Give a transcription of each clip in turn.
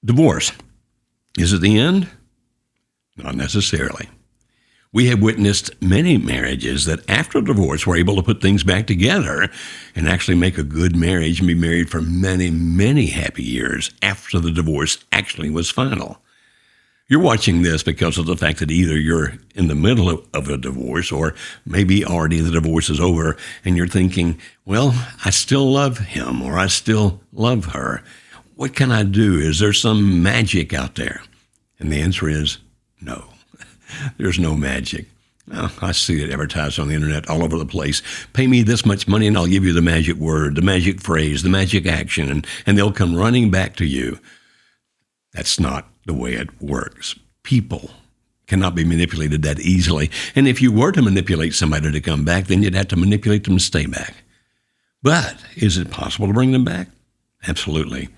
Divorce. Is it the end? Not necessarily. We have witnessed many marriages that after divorce were able to put things back together and actually make a good marriage and be married for many, many happy years after the divorce actually was final. You're watching this because of the fact that either you're in the middle of a divorce or maybe already the divorce is over and you're thinking, well, I still love him or I still love her. What can I do? Is there some magic out there? And the answer is no. There's no magic. Now, I see it advertised on the internet all over the place. Pay me this much money and I'll give you the magic word, the magic phrase, the magic action, and they'll come running back to you. That's not the way it works. People cannot be manipulated that easily. And if you were to manipulate somebody to come back, then you'd have to manipulate them to stay back. But is it possible to bring them back? Absolutely.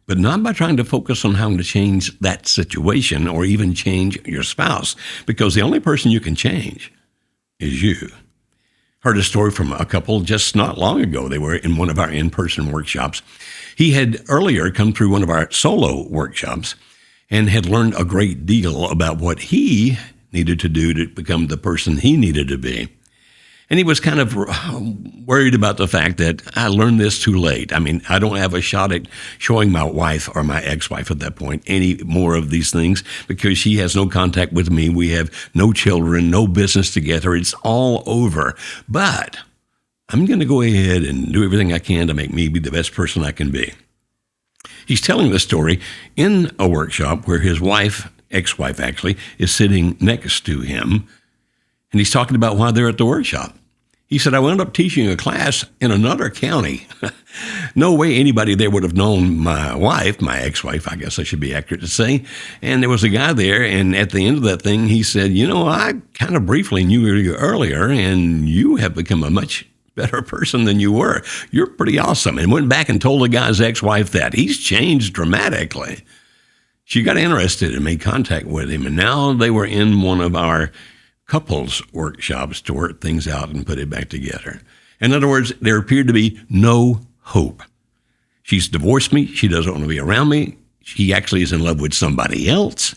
But not by trying to focus on how to change that situation or even change your spouse, because the only person you can change is you. Heard a story from a couple just not long ago. They were in one of our in-person workshops. He had earlier come through one of our solo workshops and had learned a great deal about what he needed to do to become the person he needed to be. And he was kind of worried about the fact that I learned this too late. I mean, I don't have a shot at showing my wife or my ex-wife at that point any more of these things because she has no contact with me. We have no children, no business together. It's all over. But I'm going to go ahead and do everything I can to make me be the best person I can be. He's telling the story in a workshop where his wife, ex-wife actually, is sitting next to him. And he's talking about why they're at the workshop. He said, I wound up teaching a class in another county. No way anybody there would have known my wife, my ex-wife, I guess I should be accurate to say. And there was a guy there, and at the end of that thing, he said, I kind of briefly knew you earlier, and you have become a much better person than you were. You're pretty awesome. And went back and told the guy's ex-wife that. He's changed dramatically. She got interested and made contact with him, and now they were in one of our couples workshops to work things out and put it back together. In other words, there appeared to be no hope. She's divorced me. She doesn't want to be around me. She actually is in love with somebody else.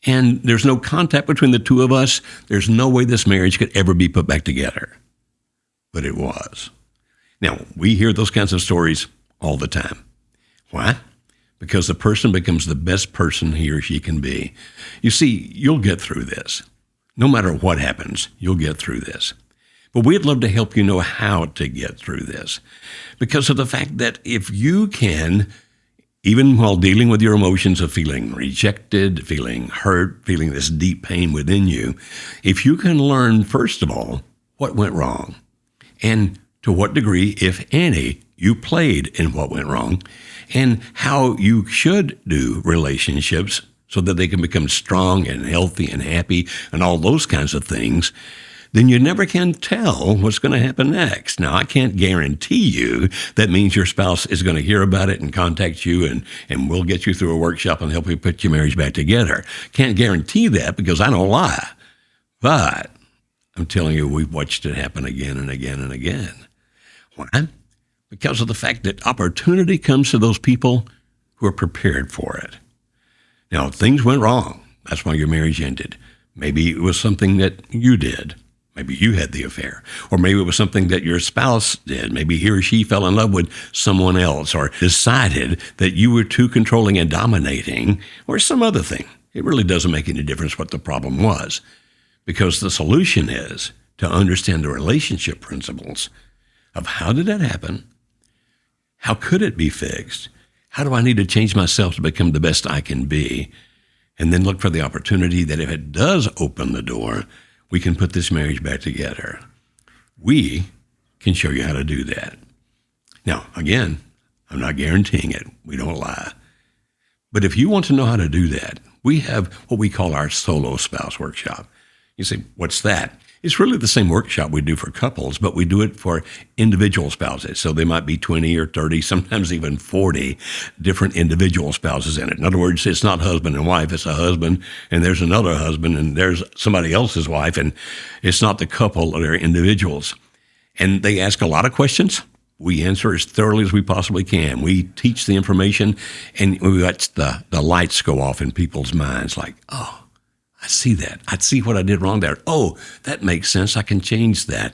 And there's no contact between the two of us. There's no way this marriage could ever be put back together. But it was. Now, we hear those kinds of stories all the time. Why? Because the person becomes the best person he or she can be. You see, you'll get through this. No matter what happens, you'll get through this. But we'd love to help you know how to get through this because of the fact that if you can, even while dealing with your emotions of feeling rejected, feeling hurt, feeling this deep pain within you, if you can learn, first of all, what went wrong and to what degree, if any, you played in what went wrong and how you should do relationships so that they can become strong and healthy and happy and all those kinds of things, then you never can tell what's going to happen next. Now, I can't guarantee you that means your spouse is going to hear about it and contact you and we'll get you through a workshop and help you put your marriage back together. Can't guarantee that because I don't lie. But I'm telling you, we've watched it happen again and again and again. Why? Because of the fact that opportunity comes to those people who are prepared for it. Now, things went wrong. That's why your marriage ended. Maybe it was something that you did. Maybe you had the affair. Or maybe it was something that your spouse did. Maybe he or she fell in love with someone else or decided that you were too controlling and dominating or some other thing. It really doesn't make any difference what the problem was because the solution is to understand the relationship principles of how did that happen? How could it be fixed? How do I need to change myself to become the best I can be? And then look for the opportunity that if it does open the door, we can put this marriage back together. We can show you how to do that. Now, again, I'm not guaranteeing it. We don't lie. But if you want to know how to do that, we have what we call our solo spouse workshop. You say, what's that? It's really the same workshop we do for couples, but we do it for individual spouses. So they might be 20 or 30, sometimes even 40 different individual spouses in it. In other words, it's not husband and wife, it's a husband, and there's another husband, and there's somebody else's wife, and it's not the couple, they're individuals. And they ask a lot of questions, We answer as thoroughly as we possibly can. We teach the information, and we watch the lights go off in people's minds like, oh, I see that. I see what I did wrong there. Oh, that makes sense. I can change that.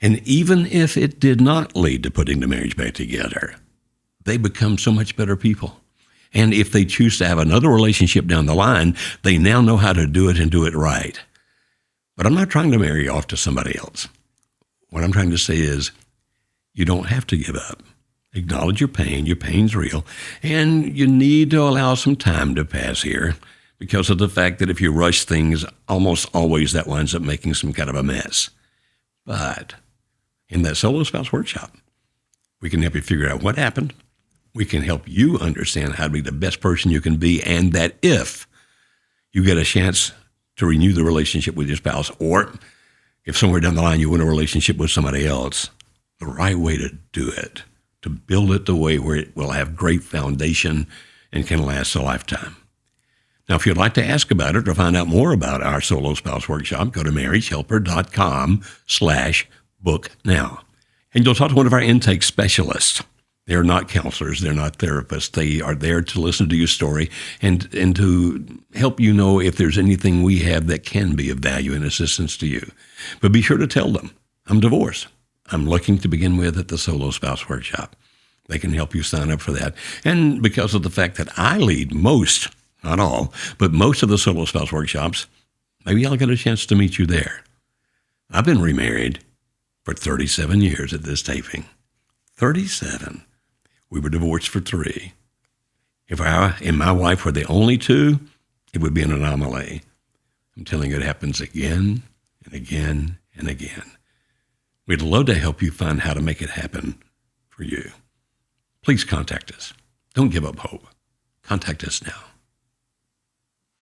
And even if it did not lead to putting the marriage back together, they become so much better people. And if they choose to have another relationship down the line, they now know how to do it and do it right. But I'm not trying to marry you off to somebody else. What I'm trying to say is you don't have to give up. Acknowledge your pain. Your pain's real. And you need to allow some time to pass here because of the fact that if you rush things, almost always that winds up making some kind of a mess. But in that Solo Spouse Workshop, we can help you figure out what happened. We can help you understand how to be the best person you can be, and that if you get a chance to renew the relationship with your spouse, or if somewhere down the line you want a relationship with somebody else, the right way to do it, to build it the way where it will have great foundation and can last a lifetime. Now, if you'd like to ask about it or find out more about our Solo Spouse Workshop, go to marriagehelper.com/book now. And you'll talk to one of our intake specialists. They're not counselors. They're not therapists. They are there to listen to your story and to help you know if there's anything we have that can be of value and assistance to you. But be sure to tell them, I'm divorced. I'm looking to begin with at the Solo Spouse Workshop. They can help you sign up for that. And because of the fact that I lead most, not all, but most of the Solo Spouse Workshops, maybe I'll get a chance to meet you there. I've been remarried for 37 years at this taping. 37. We were divorced for 3. If I and my wife were the only 2, it would be an anomaly. I'm telling you, it happens again and again and again. We'd love to help you find how to make it happen for you. Please contact us. Don't give up hope. Contact us now.